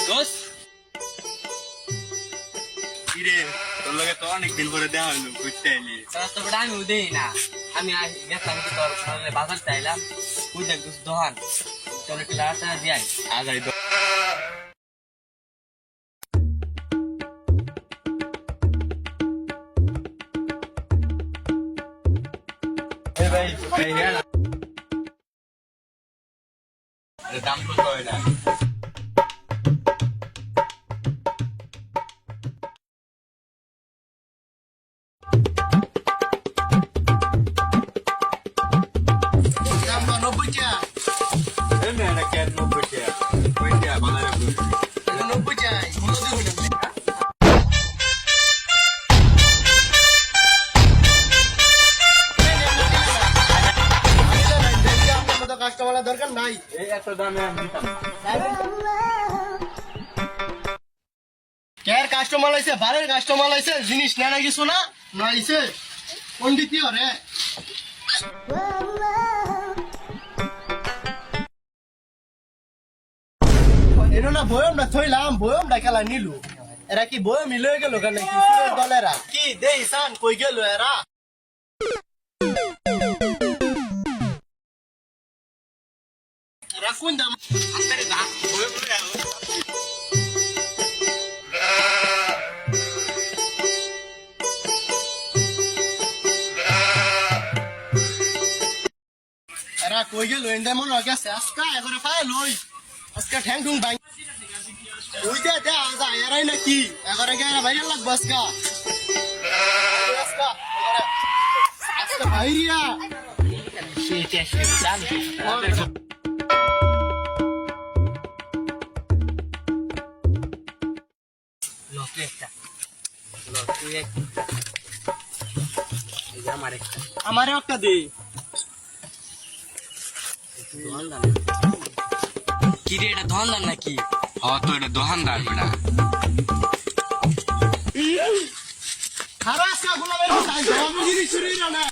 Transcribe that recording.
দোস কিরে তোর লগে তো অনেকদিন পরে দেখা হইলো ঘুরতে আইলি তো বড় আমি উদেই না আমি গেছিলাম কি তোর বাজার চাইলাম ওই দেখ দোকান চলে ক্লাসটা দিয়াই আগাই তো এই ভাই এই না দাম কত এটা এটা কেন 90 টাকা ওইটা বাজারে কাস্টমার দরকার নাই এই এত দামে আমি দিতাম কেয়ার কাস্টমার আইছে বারের কাস্টমার আইছে জিনিস নেনা কিছু না নাইছে পণ্ডিত কি হরে এর না বয়ম না থইলাম বয়ম ডাকালা নিলু এরা কি বয়ম মিলে গেল কেন কি সুরের দলেরা কি দেই সান কই গেল এরা রাখুন দাম আরে দাম বই বলে এরা কই গেল এন্ডে মন গেছে আজকা এবারে ফাই লই আজকা ঠ্যাং ঠুং ভাই ওইটা দে আজা এরাই নাকি এবারে গেরা ভাই লাগবে আজকা আজকা আজকা ভাইরিয়া সেইটা জান লকে একটা লকে একটা এই আমার একটা আমারে একটা দে কি রে এটা ধন্দার নাকি হ্যাঁ তো এটা দোকানদার বেটা খারাপ আজকা গোলামের কথা জবাব দিবি চুরি না